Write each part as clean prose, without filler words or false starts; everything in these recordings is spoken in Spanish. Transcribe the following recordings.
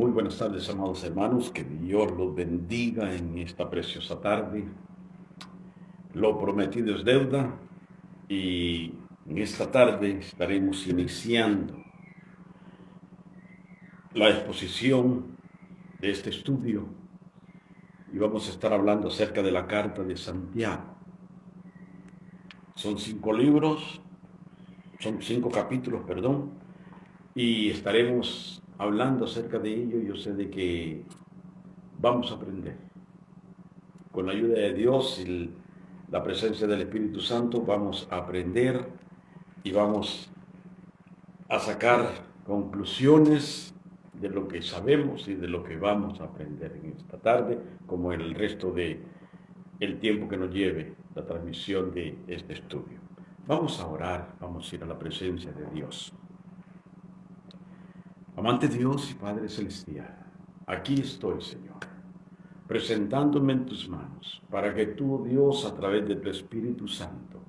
Muy buenas tardes, amados hermanos. Que Dios los bendiga en esta preciosa tarde. Lo prometido es deuda y en esta tarde estaremos iniciando la exposición de este estudio y vamos a estar hablando acerca de la carta de Santiago. Son 5 libros, son 5 capítulos, y estaremos hablando acerca de ello. Yo sé de que vamos a aprender. Con la ayuda de Dios y la presencia del Espíritu Santo vamos a aprender y vamos a sacar conclusiones de lo que sabemos y de lo que vamos a aprender en esta tarde, como en el resto de el tiempo que nos lleve la transmisión de este estudio. Vamos a orar, vamos a ir a la presencia de Dios. Amante Dios y Padre Celestial, aquí estoy, Señor, presentándome en tus manos, para que tú, Dios, a través de tu Espíritu Santo,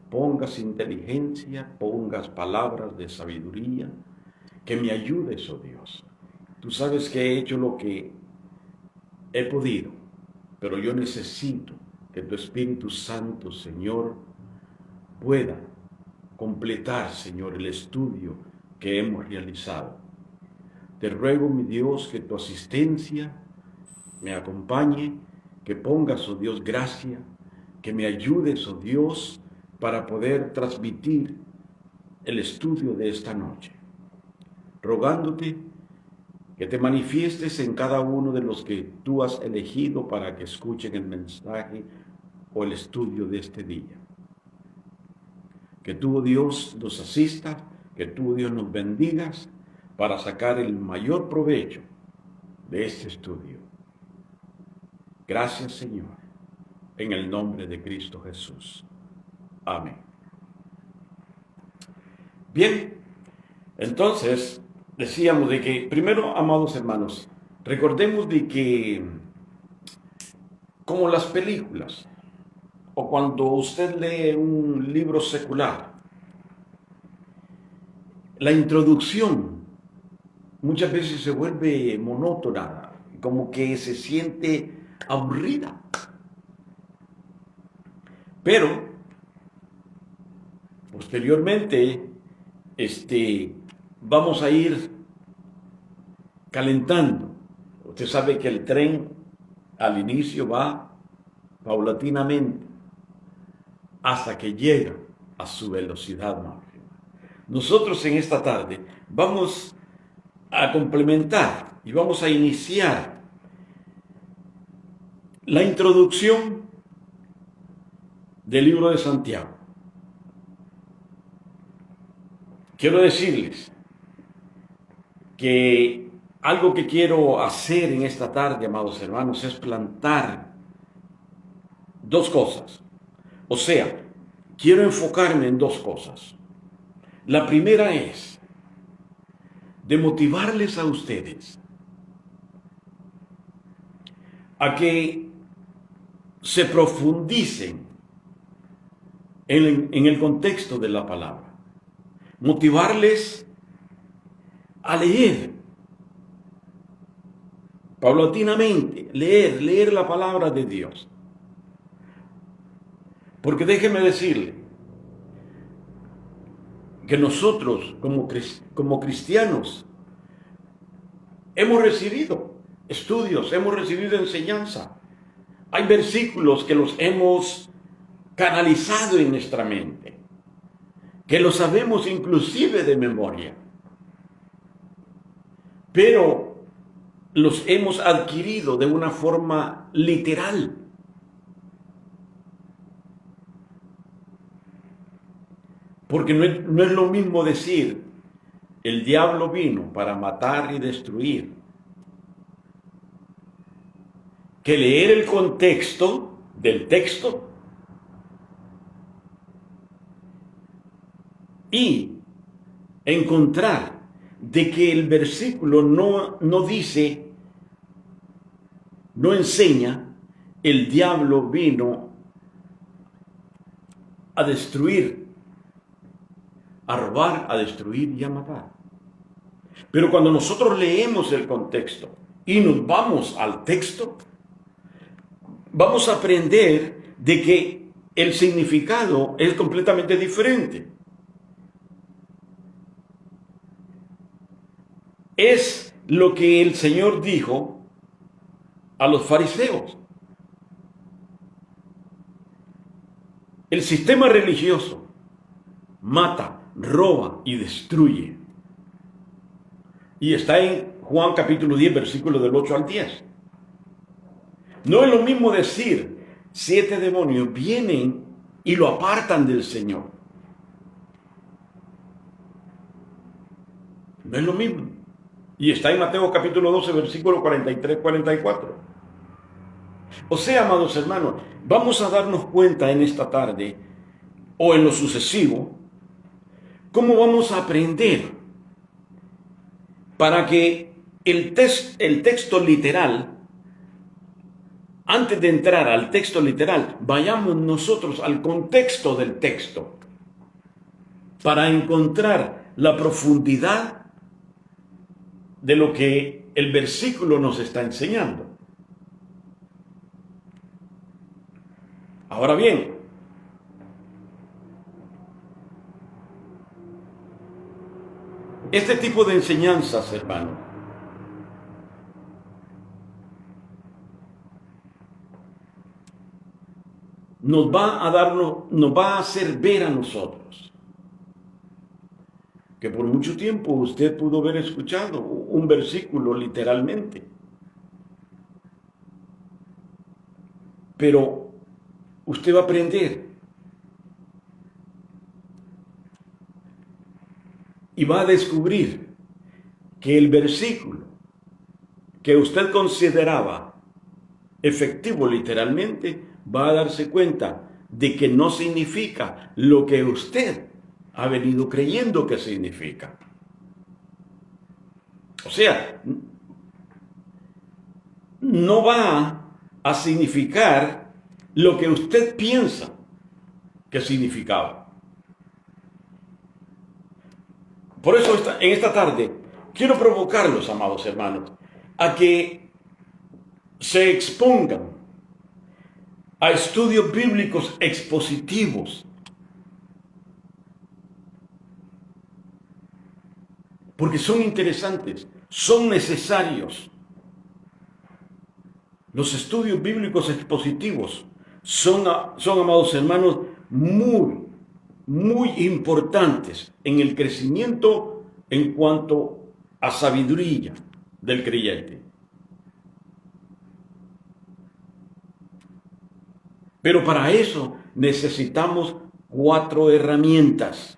pongas inteligencia, pongas palabras de sabiduría, que me ayudes, oh Dios. Tú sabes que he hecho lo que he podido, pero yo necesito que tu Espíritu Santo, Señor, pueda completar, Señor, el estudio que hemos realizado. Te ruego, mi Dios, que tu asistencia me acompañe, que pongas, oh Dios, gracia, que me ayudes, oh Dios, para poder transmitir el estudio de esta noche. Rogándote que te manifiestes en cada uno de los que tú has elegido para que escuchen el mensaje o el estudio de este día. Que tú, oh Dios, nos asistas, que tú, oh Dios, nos bendigas para sacar el mayor provecho de este estudio. Gracias, Señor, en el nombre de Cristo Jesús. Amén. Bien, entonces decíamos de que, primero, amados hermanos, recordemos de que, como las películas, o cuando usted lee un libro secular, la introducción muchas veces se vuelve monótona, como que se siente aburrida. Pero posteriormente vamos a ir calentando. Usted sabe que el tren al inicio va paulatinamente hasta que llega a su velocidad máxima. Nosotros en esta tarde vamos a complementar y vamos a iniciar la introducción del libro de Santiago. Quiero decirles que algo que quiero hacer en esta tarde, amados hermanos, es plantar dos cosas. O sea, quiero enfocarme en dos cosas. La primera es de motivarles a ustedes a que se profundicen en el contexto de la palabra. Motivarles a leer paulatinamente, leer la palabra de Dios. Porque déjeme decirle que nosotros como cristianos hemos recibido estudios, hemos recibido enseñanza. Hay versículos que los hemos canalizado en nuestra mente, que lo sabemos inclusive de memoria, pero los hemos adquirido de una forma literal. Porque no es lo mismo decir, el diablo vino para matar y destruir, que leer el contexto del texto y encontrar de que el versículo no dice, no enseña, el diablo vino a destruir, a robar, a destruir y a matar. Pero cuando nosotros leemos el contexto y nos vamos al texto, vamos a aprender de que el significado es completamente diferente. Es lo que el Señor dijo a los fariseos. El sistema religioso mata, roba y destruye. Y está en Juan capítulo 10, versículos del 8 al 10. No es lo mismo decir 7 demonios vienen y lo apartan del Señor. No es lo mismo. Y está en Mateo capítulo 12, versículo 43-44. O sea, amados hermanos, vamos a darnos cuenta en esta tarde o en lo sucesivo, cómo vamos a aprender para que el texto literal, antes de entrar al texto literal, vayamos nosotros al contexto del texto para encontrar la profundidad de lo que el versículo nos está enseñando. Ahora bien, este tipo de enseñanzas, hermano, nos va a hacer ver a nosotros que por mucho tiempo usted pudo haber escuchado un versículo literalmente, pero usted va a aprender y va a descubrir que el versículo que usted consideraba efectivo literalmente, va a darse cuenta de que no significa lo que usted ha venido creyendo que significa. O sea, no va a significar lo que usted piensa que significaba. Por eso en esta tarde quiero provocarlos, amados hermanos, a que se expongan a estudios bíblicos expositivos, porque son interesantes, son necesarios. Los estudios bíblicos expositivos son, amados hermanos, muy importantes en el crecimiento en cuanto a sabiduría del creyente. Pero para eso necesitamos 4 herramientas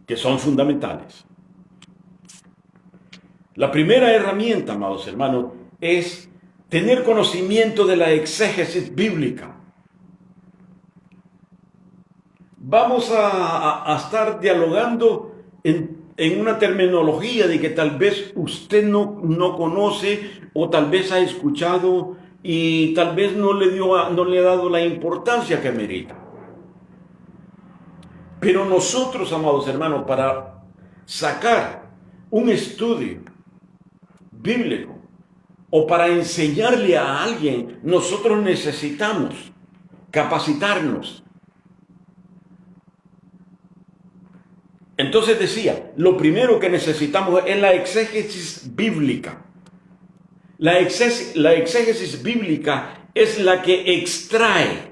que son fundamentales. La primera herramienta, amados hermanos, es tener conocimiento de la exégesis bíblica. Vamos a estar dialogando en una terminología de que tal vez usted no conoce o tal vez ha escuchado y tal vez no le ha dado la importancia que merita. Pero nosotros, amados hermanos, para sacar un estudio bíblico o para enseñarle a alguien, nosotros necesitamos capacitarnos. Entonces decía, lo primero que necesitamos es la exégesis bíblica. La exégesis bíblica es la que extrae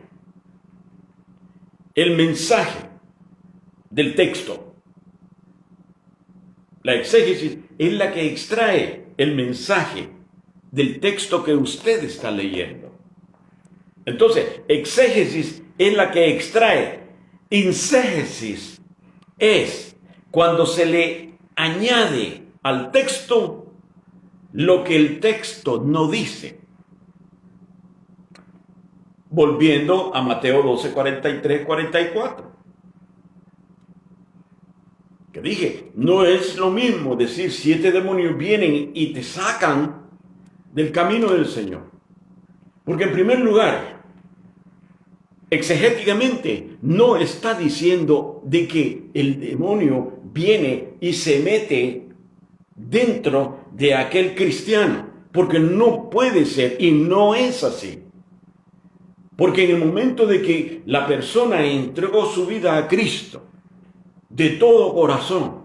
el mensaje del texto. La exégesis es la que extrae el mensaje del texto que usted está leyendo. Entonces, exégesis es la que extrae. Inségesis es cuando se le añade al texto lo que el texto no dice. Volviendo a Mateo 12, 43, 44. Que dije, no es lo mismo decir 7 demonios vienen y te sacan del camino del Señor. Porque en primer lugar, exegéticamente no está diciendo de que el demonio viene y se mete dentro de aquel cristiano, porque no puede ser y no es así. Porque en el momento de que la persona entregó su vida a Cristo de todo corazón,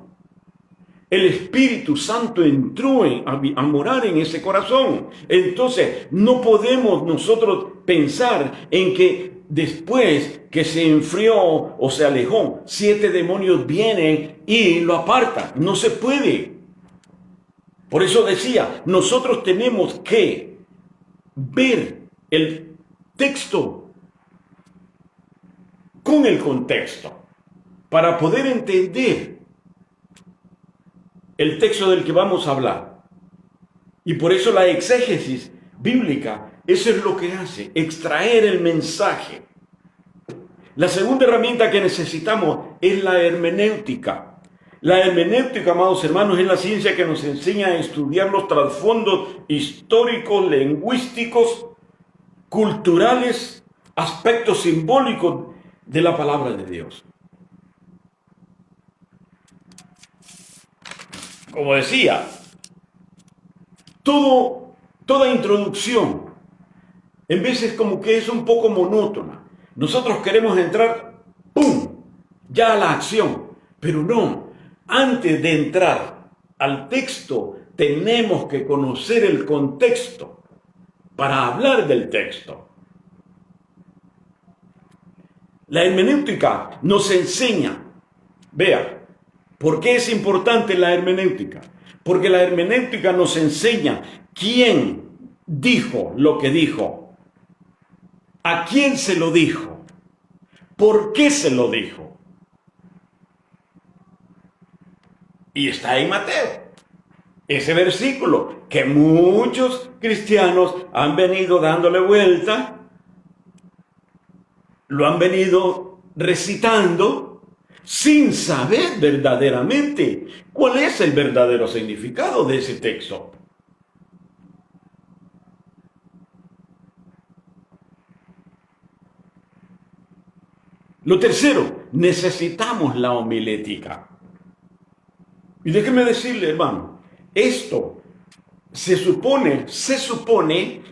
el Espíritu Santo entró a morar en ese corazón. Entonces, no podemos nosotros pensar en que después que se enfrió o se alejó, 7 demonios vienen y lo apartan. No se puede. Por eso decía, nosotros tenemos que ver el texto con el contexto para poder entender el texto del que vamos a hablar. Y por eso la exégesis bíblica, eso es lo que hace, extraer el mensaje. La segunda herramienta que necesitamos es la hermenéutica. La hermenéutica, amados hermanos, es la ciencia que nos enseña a estudiar los trasfondos históricos, lingüísticos, culturales, aspectos simbólicos de la palabra de Dios. Como decía, toda introducción en veces como que es un poco monótona. Nosotros queremos entrar, ¡pum!, ya a la acción, pero no. Antes de entrar al texto, tenemos que conocer el contexto para hablar del texto. La hermenéutica nos enseña, vea, ¿por qué es importante la hermenéutica? Porque la hermenéutica nos enseña quién dijo lo que dijo, a quién se lo dijo, por qué se lo dijo. Y está en Mateo, ese versículo que muchos cristianos han venido dándole vuelta, lo han venido recitando, sin saber verdaderamente cuál es el verdadero significado de ese texto. Lo tercero, necesitamos la homilética. Y déjeme decirle, hermano, esto se supone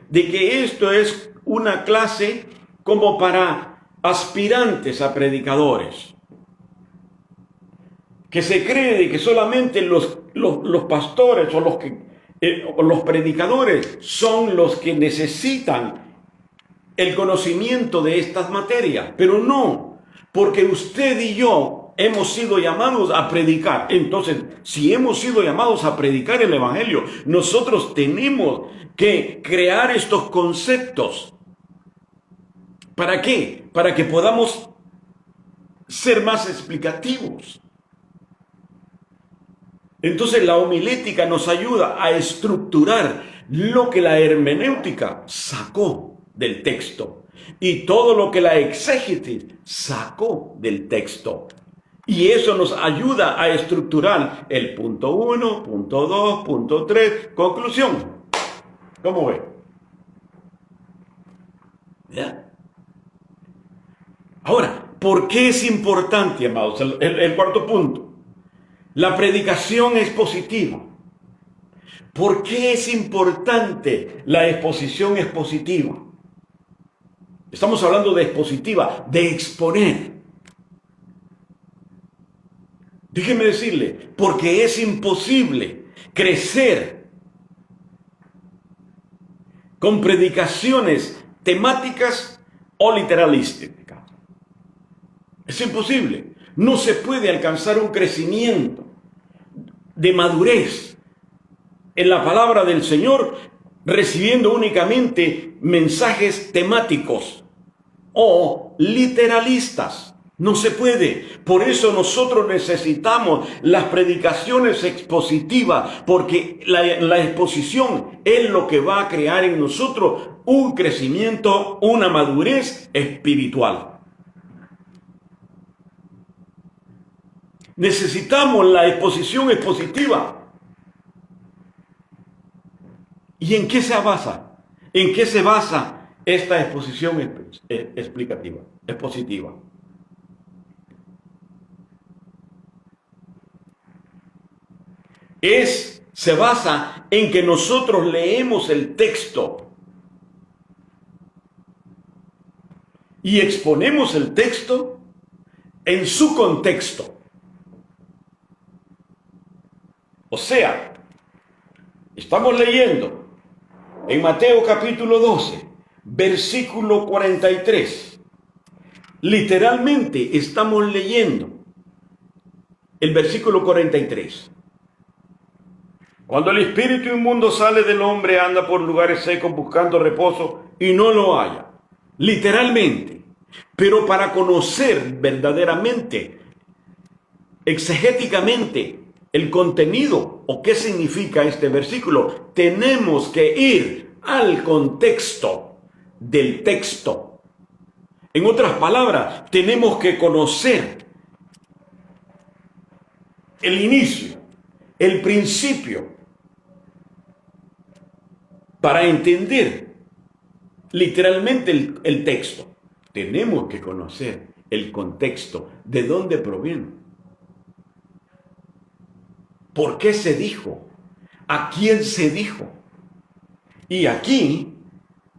de que esto es una clase como para aspirantes a predicadores. Que se cree de que solamente los pastores o los predicadores son los que necesitan el conocimiento de estas materias. Pero no, porque usted y yo hemos sido llamados a predicar. Entonces, si hemos sido llamados a predicar el Evangelio, nosotros tenemos que crear estos conceptos. ¿Para qué? Para que podamos ser más explicativos. Entonces la homilética nos ayuda a estructurar lo que la hermenéutica sacó del texto y todo lo que la exégesis sacó del texto. Y eso nos ayuda a estructurar el punto 1, punto 2, punto 3, conclusión. ¿Cómo ve? ¿Ya? Ahora, ¿por qué es importante, amados? El cuarto punto. La predicación expositiva. ¿Por qué es importante la exposición expositiva? Estamos hablando de expositiva, de exponer. Déjeme decirle, porque es imposible crecer con predicaciones temáticas o literalísticas. Es imposible. No se puede alcanzar un crecimiento de madurez en la palabra del Señor recibiendo únicamente mensajes temáticos o literalistas. No se puede. Por eso nosotros necesitamos las predicaciones expositivas, porque la exposición es lo que va a crear en nosotros un crecimiento, una madurez espiritual. Necesitamos la exposición expositiva. ¿Y en qué se basa? ¿En qué se basa esta exposición explicativa? es positiva. Se basa en que nosotros leemos el texto y exponemos el texto en su contexto. O sea, estamos leyendo en Mateo capítulo 12, versículo 43. Literalmente estamos leyendo el versículo 43. Cuando el espíritu inmundo sale del hombre, anda por lugares secos buscando reposo y no lo halla. Literalmente. Pero para conocer verdaderamente, exegéticamente, el contenido o qué significa este versículo, tenemos que ir al contexto del texto. En otras palabras, tenemos que conocer el inicio, el principio, para entender literalmente el texto. Tenemos que conocer el contexto, de dónde proviene. ¿Por qué se dijo? ¿A quién se dijo? Y aquí,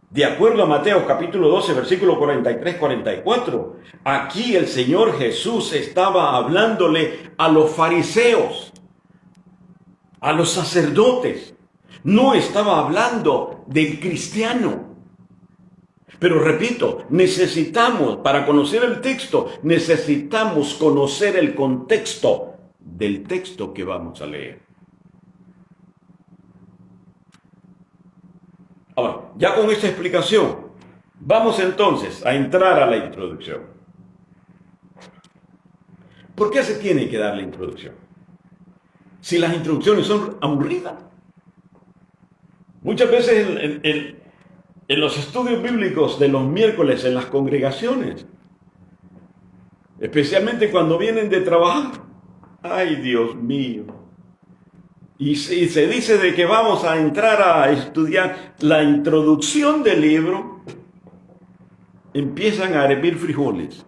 de acuerdo a Mateo capítulo 12, versículo 43-44, aquí el Señor Jesús estaba hablándole a los fariseos, a los sacerdotes. No estaba hablando del cristiano. Pero repito, necesitamos, para conocer el texto, necesitamos conocer el contexto del texto que vamos a leer. Ahora, ya con esta explicación, vamos entonces a entrar a la introducción. ¿Por qué se tiene que dar la introducción? Si las introducciones son aburridas. Muchas veces en los estudios bíblicos de los miércoles en las congregaciones, especialmente cuando vienen de trabajar, ¡ay, Dios mío! Y se dice de que vamos a entrar a estudiar la introducción del libro, empiezan a hervir frijoles.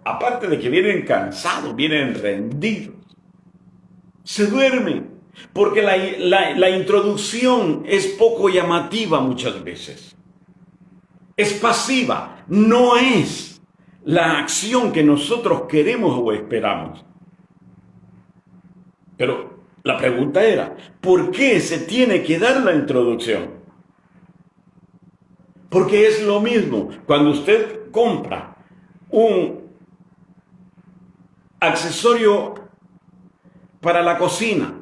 Aparte de que vienen cansados, vienen rendidos, se duermen. Porque la introducción es poco llamativa muchas veces. Es pasiva, no es la acción que nosotros queremos o esperamos. Pero la pregunta era, ¿por qué se tiene que dar la introducción? Porque es lo mismo cuando usted compra un accesorio para la cocina.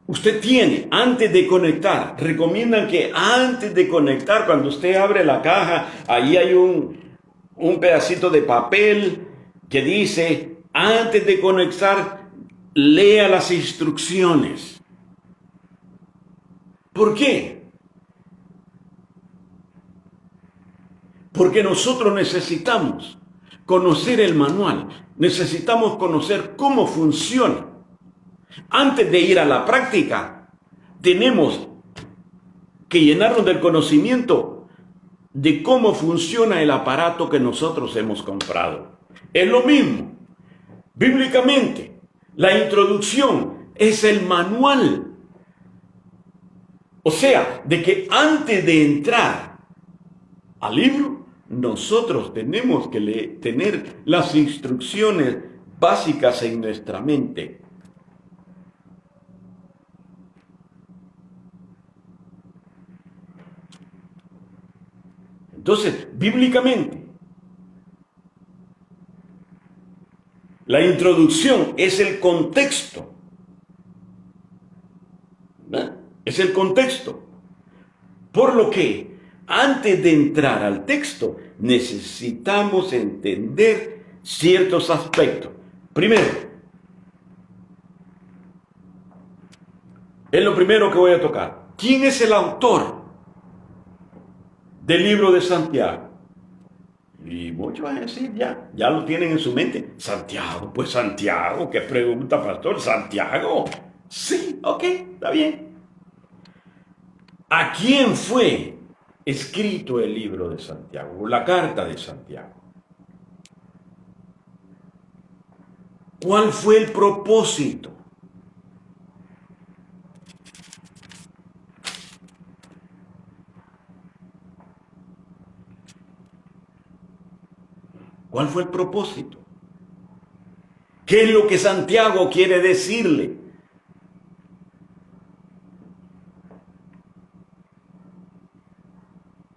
Usted tiene, antes de conectar, recomiendan que antes de conectar, cuando usted abre la caja, ahí hay un pedacito de papel que dice, antes de conectar, lea las instrucciones. ¿Por qué? Porque nosotros necesitamos conocer el manual, necesitamos conocer cómo funciona. Antes de ir a la práctica, tenemos que llenarnos del conocimiento de cómo funciona el aparato que nosotros hemos comprado. Es lo mismo. Bíblicamente, la introducción es el manual. O sea, de que antes de entrar al libro, nosotros tenemos que tener las instrucciones básicas en nuestra mente. Entonces, bíblicamente, la introducción es el contexto. ¿Verdad? Es el contexto. Por lo que, antes de entrar al texto, necesitamos entender ciertos aspectos. Primero, es lo primero que voy a tocar. ¿Quién es el autor del libro de Santiago? Y muchos van a decir, ya lo tienen en su mente. Santiago, pues Santiago, ¿qué pregunta, pastor? Santiago. Sí, ok, está bien. ¿A quién fue escrito el libro de Santiago, la carta de Santiago? ¿Cuál fue el propósito? ¿Cuál fue el propósito? ¿Qué es lo que Santiago quiere decirle?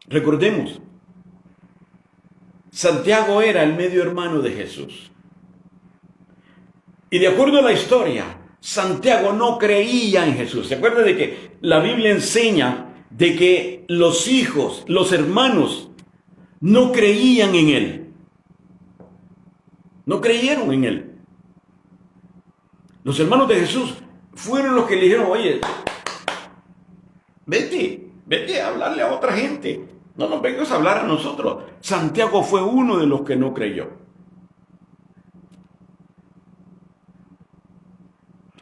Recordemos, Santiago era el medio hermano de Jesús. Y de acuerdo a la historia, Santiago no creía en Jesús. ¿Se acuerdan de que la Biblia enseña de que los hijos, los hermanos, no creían en él? No creyeron en él. Los hermanos de Jesús fueron los que le dijeron, oye, vete a hablarle a otra gente. No nos vengas a hablar a nosotros. Santiago fue uno de los que no creyó.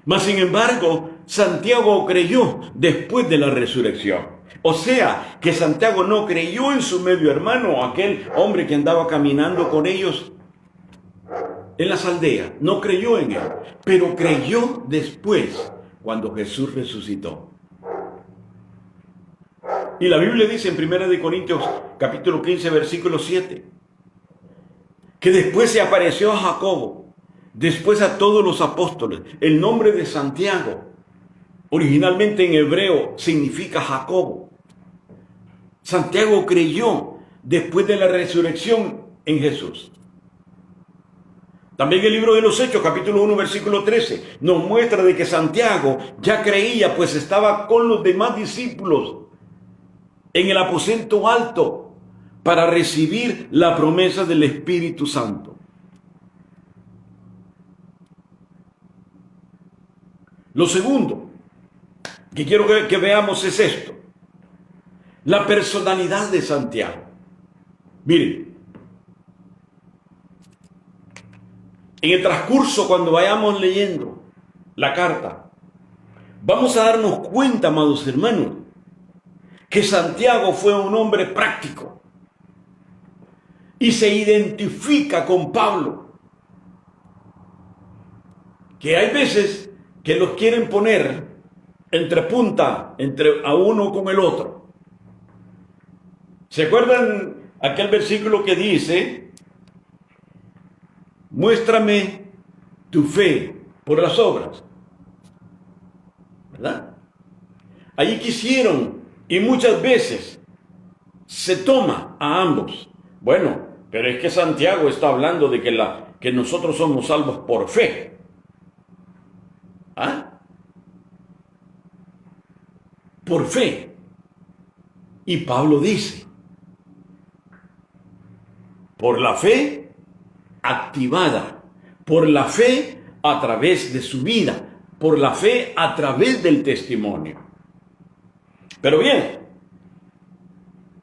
Mas sin embargo, Santiago creyó después de la resurrección. O sea, que Santiago no creyó en su medio hermano, aquel hombre que andaba caminando con ellos en las aldeas. No creyó en él, pero creyó después, cuando Jesús resucitó. Y la Biblia dice en 1 Corintios capítulo 15, versículo 7, que después se apareció a Jacobo, después a todos los apóstoles. El nombre de Santiago, originalmente en hebreo, significa Jacobo. Santiago creyó después de la resurrección en Jesús. También el libro de los Hechos, capítulo 1, versículo 13, nos muestra de que Santiago ya creía, pues estaba con los demás discípulos en el aposento alto para recibir la promesa del Espíritu Santo. Lo segundo que quiero que veamos es esto: la personalidad de Santiago. Miren, en el transcurso, cuando vayamos leyendo la carta, vamos a darnos cuenta, amados hermanos, que Santiago fue un hombre práctico y se identifica con Pablo, que hay veces que los quieren poner entre punta, entre a uno con el otro. ¿Se acuerdan aquel versículo que dice: muéstrame tu fe por las obras? ¿Verdad? Allí quisieron, y muchas veces se toma a ambos. Bueno, pero es que Santiago está hablando de que nosotros somos salvos por fe. ¿Ah? Por fe. Y Pablo dice, por la fe activada, por la fe a través de su vida, por la fe a través del testimonio. Pero bien,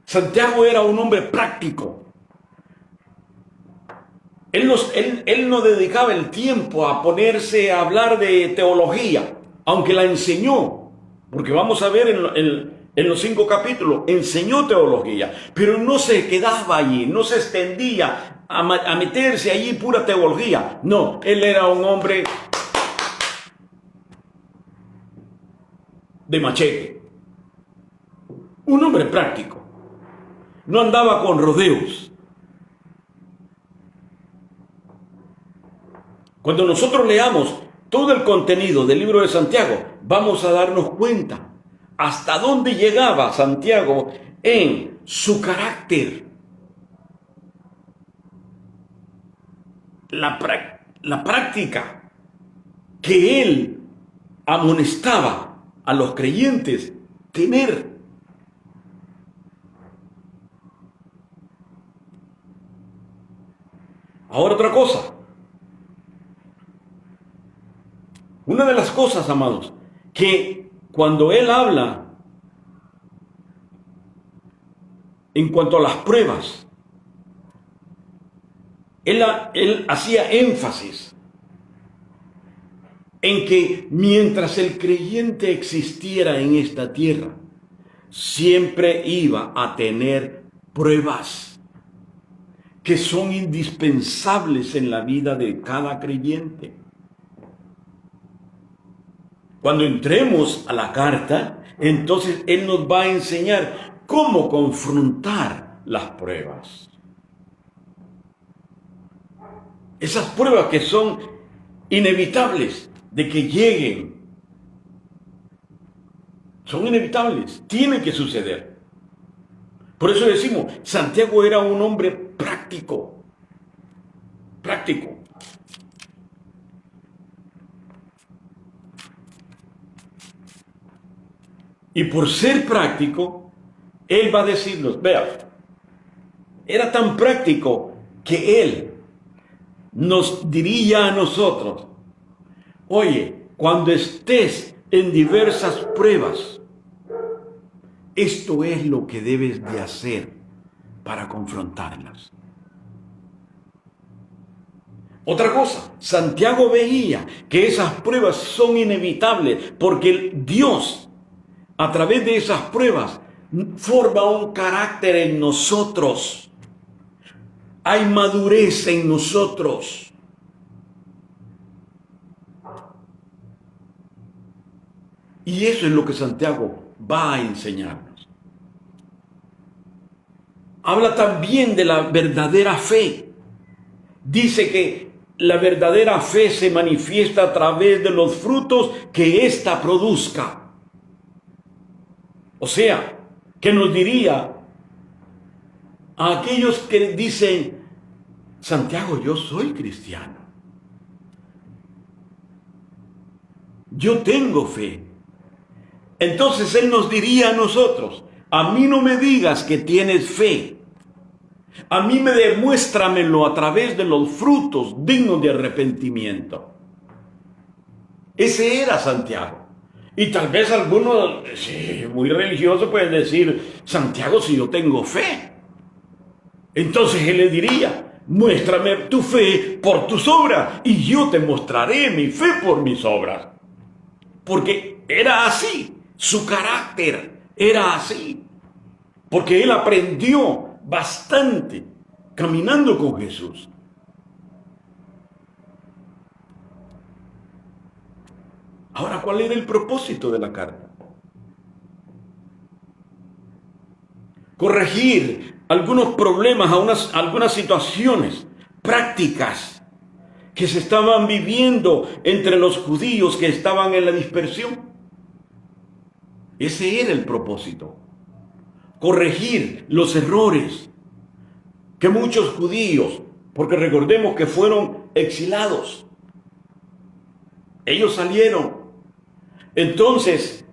Santiago era un hombre práctico. Él no dedicaba el tiempo a ponerse a hablar de teología, aunque la enseñó, porque vamos a ver en los 5 capítulos, enseñó teología, pero no se quedaba allí, no se extendía a meterse allí pura teología. No, él era un hombre de machete, un hombre práctico, no andaba con rodeos. Cuando nosotros leamos todo el contenido del libro de Santiago, vamos a darnos cuenta hasta dónde llegaba Santiago en su carácter. La práctica que él amonestaba a los creyentes tener. Ahora otra cosa. Una de las cosas, amados, que cuando él habla en cuanto a las pruebas, él hacía énfasis en que mientras el creyente existiera en esta tierra, siempre iba a tener pruebas que son indispensables en la vida de cada creyente. Cuando entremos a la carta, entonces Él nos va a enseñar cómo confrontar las pruebas. Esas pruebas que son inevitables de que lleguen. Son inevitables, tienen que suceder. Por eso decimos, Santiago era un hombre práctico. Práctico. Y por ser práctico, él va a decirnos, vea, era tan práctico que él nos diría a nosotros, oye, cuando estés en diversas pruebas, esto es lo que debes de hacer para confrontarlas. Otra cosa, Santiago veía que esas pruebas son inevitables porque Dios, a través de esas pruebas, forma un carácter en nosotros. Hay madurez en nosotros. Y eso es lo que Santiago va a enseñarnos. Habla también de la verdadera fe. Dice que la verdadera fe se manifiesta a través de los frutos que ésta produzca. O sea, que nos diría a aquellos que dicen, Santiago, yo soy cristiano. Yo tengo fe. Entonces Él nos diría a nosotros, a mí no me digas que tienes fe. A mí demuéstramelo a través de los frutos dignos de arrepentimiento. Ese era Santiago. Y tal vez algunos, sí, muy religiosos, pueden decir, Santiago, si yo tengo fe. Entonces Él le diría, muéstrame tu fe por tus obras y yo te mostraré mi fe por mis obras. Porque era así, su carácter era así. Porque él aprendió bastante caminando con Jesús. Ahora, ¿cuál era el propósito de la carta? Corregir algunos problemas, algunas situaciones prácticas que se estaban viviendo entre los judíos que estaban en la dispersión. Ese era el propósito. Corregir los errores que muchos judíos, porque recordemos que fueron exilados, ellos salieron. Entonces,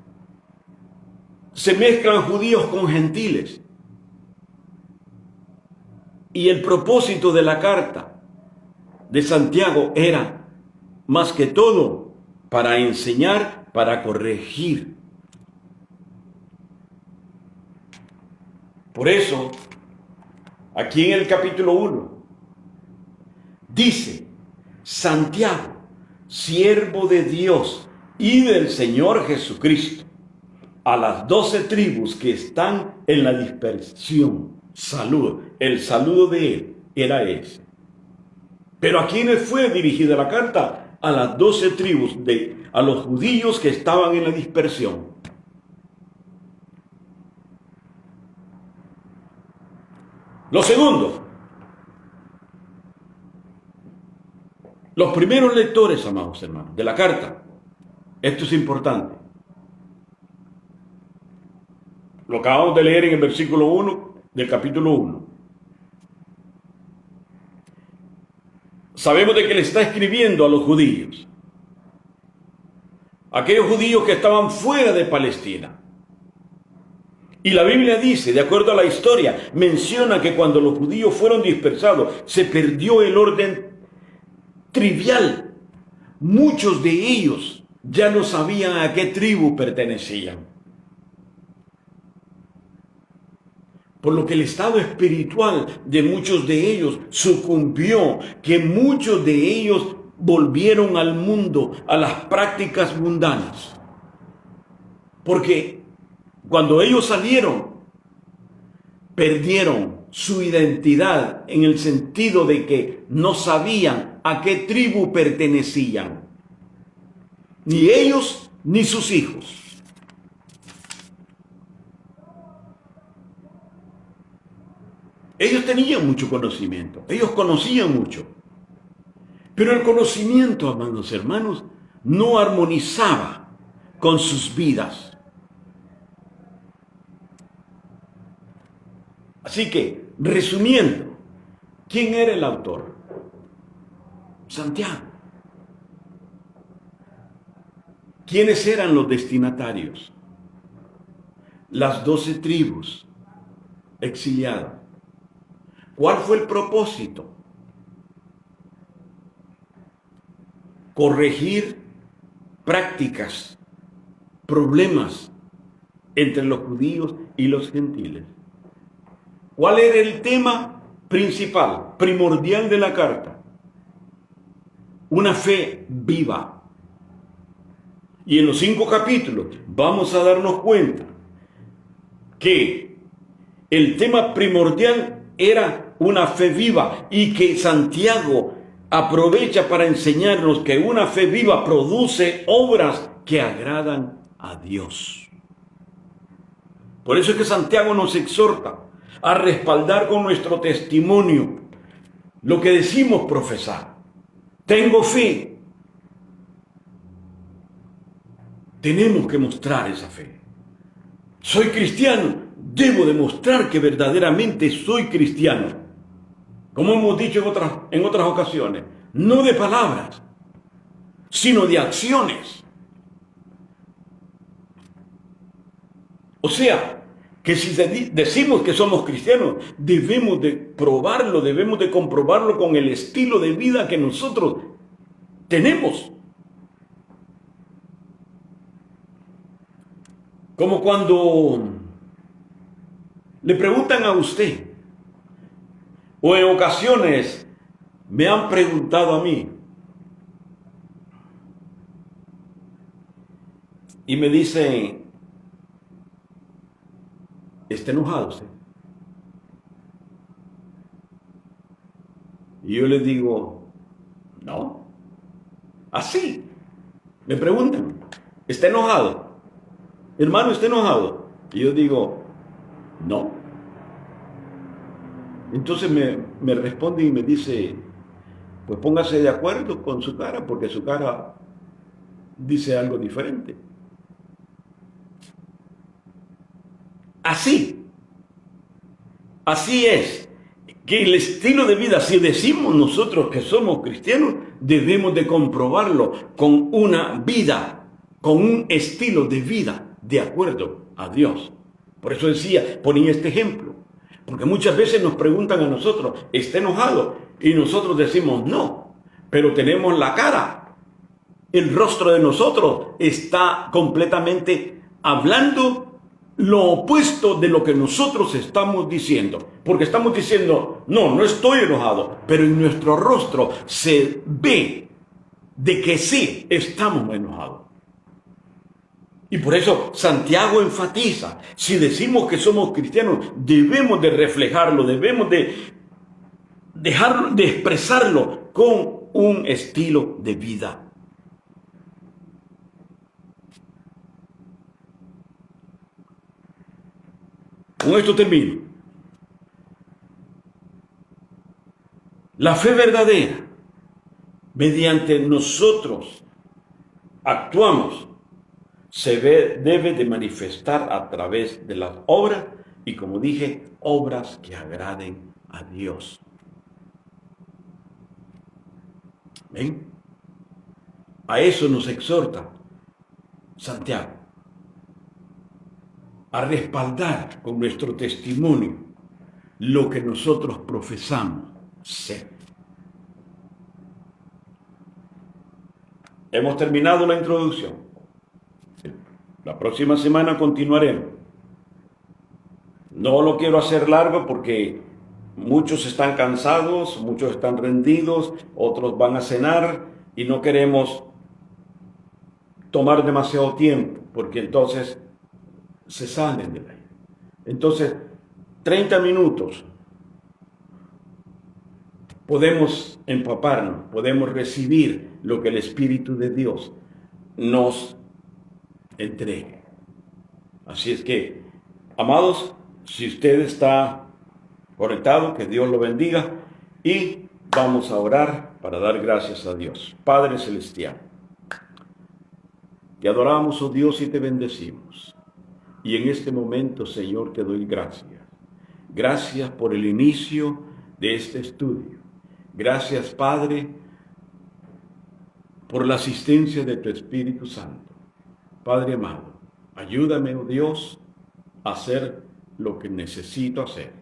se mezclan judíos con gentiles. Y el propósito de la carta de Santiago era, más que todo, para enseñar, para corregir. Por eso, aquí en el capítulo 1, dice, Santiago, siervo de Dios y del Señor Jesucristo, a las 12 tribus que están en la dispersión, saludo. El saludo de él era ese. Pero ¿a quiénes fue dirigida la carta? A las 12 tribus, a los judíos que estaban en la dispersión. Lo segundo, los primeros lectores, amados hermanos, de la carta, esto es importante. Lo acabamos de leer en el versículo 1 del capítulo 1. Sabemos de que le está escribiendo a los judíos, aquellos judíos que estaban fuera de Palestina. Y la Biblia dice, de acuerdo a la historia, menciona que cuando los judíos fueron dispersados, se perdió el orden trivial. Muchos de ellos ya no sabían a qué tribu pertenecían. Por lo que el estado espiritual de muchos de ellos sucumbió, que muchos de ellos volvieron al mundo, a las prácticas mundanas. Porque Cuando ellos salieron, perdieron su identidad en el sentido de que no sabían a qué tribu pertenecían, ni ellos ni sus hijos. Ellos tenían mucho conocimiento, ellos conocían mucho, pero el conocimiento, amados hermanos, no armonizaba con sus vidas. Así que, resumiendo, ¿quién era el autor? Santiago. ¿Quiénes eran los destinatarios? Las 12 tribus exiliadas. ¿Cuál fue el propósito? Corregir prácticas, problemas entre los judíos y los gentiles. ¿Cuál era el tema principal, primordial de la carta? Una fe viva. Y en los 5 capítulos vamos a darnos cuenta que el tema primordial era una fe viva y que Santiago aprovecha para enseñarnos que una fe viva produce obras que agradan a Dios. Por eso es que Santiago nos exhorta a respaldar con nuestro testimonio lo que decimos profesar. Tengo fe. Tenemos que mostrar esa fe. Soy cristiano. Debo demostrar que verdaderamente soy cristiano. Como hemos dicho en otras ocasiones, no de palabras, sino de acciones. O sea, que si decimos que somos cristianos, debemos de probarlo, debemos de comprobarlo con el estilo de vida que nosotros tenemos. Como cuando le preguntan a usted, o en ocasiones me han preguntado a mí, y me dicen, ¿está enojado usted? Y yo les digo, no. Así. Me preguntan, ¿está enojado? Hermano, ¿está enojado? Y yo digo, no. Entonces me responde y me dice, pues póngase de acuerdo con su cara, porque su cara dice algo diferente. Así es, que el estilo de vida, si decimos nosotros que somos cristianos, debemos de comprobarlo con una vida, con un estilo de vida de acuerdo a Dios. Por eso ponía este ejemplo, porque muchas veces nos preguntan a nosotros, ¿está enojado? Y nosotros decimos no, pero tenemos la cara, el rostro de nosotros está completamente hablando lo opuesto de lo que nosotros estamos diciendo, porque estamos diciendo, no estoy enojado, pero en nuestro rostro se ve de que sí estamos enojados. Y por eso Santiago enfatiza, si decimos que somos cristianos, debemos de reflejarlo, debemos de dejarlo, de expresarlo con un estilo de vida. Con esto termino. La fe verdadera, mediante nosotros actuamos, debe de manifestar a través de las obras, y como dije, obras que agraden a Dios. ¿Ven? A eso nos exhorta Santiago, a respaldar con nuestro testimonio lo que nosotros profesamos ser. Hemos terminado la introducción. La próxima semana continuaremos. No lo quiero hacer largo porque muchos están cansados, muchos están rendidos, otros van a cenar y no queremos tomar demasiado tiempo, porque entonces se salen del aire. Entonces, 30 minutos podemos empaparnos, podemos recibir lo que el Espíritu de Dios nos entregue. Así es que, amados, si usted está conectado, que Dios lo bendiga y vamos a orar para dar gracias a Dios. Padre Celestial, te adoramos, oh Dios, y te bendecimos. Y en este momento, Señor, te doy gracias. Gracias por el inicio de este estudio. Gracias, Padre, por la asistencia de tu Espíritu Santo. Padre amado, ayúdame, oh Dios, a hacer lo que necesito hacer.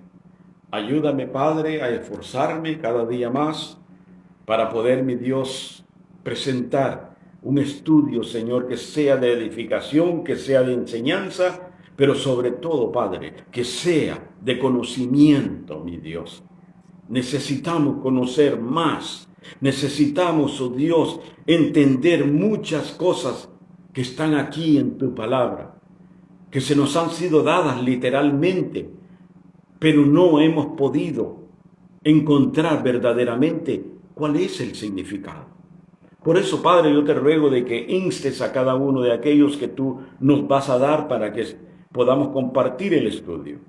Ayúdame, Padre, a esforzarme cada día más para poder, mi Dios, presentar un estudio, Señor, que sea de edificación, que sea de enseñanza, pero sobre todo, Padre, que sea de conocimiento, mi Dios. Necesitamos conocer más. Necesitamos, oh Dios, entender muchas cosas que están aquí en tu palabra, que se nos han sido dadas literalmente, pero no hemos podido encontrar verdaderamente cuál es el significado. Por eso, Padre, yo te ruego de que instes a cada uno de aquellos que tú nos vas a dar para que podamos compartir el estudio.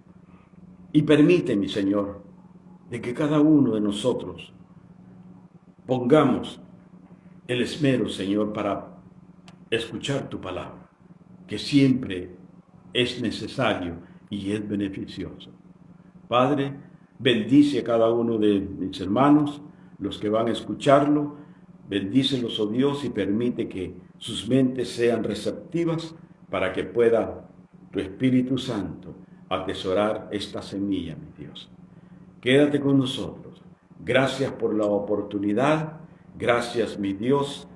Y permite, mi Señor, de que cada uno de nosotros pongamos el esmero, Señor, para escuchar tu palabra, que siempre es necesario y es beneficioso. Padre, bendice a cada uno de mis hermanos, los que van a escucharlo, bendícelos, oh Dios, y permite que sus mentes sean receptivas para que pueda tu Espíritu Santo atesorar esta semilla, mi Dios. Quédate con nosotros. Gracias por la oportunidad. Gracias, mi Dios,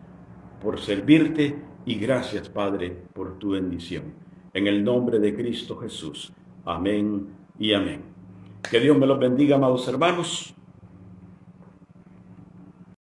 por servirte y gracias, Padre, por tu bendición. En el nombre de Cristo Jesús. Amén y amén. Que Dios me los bendiga, amados hermanos.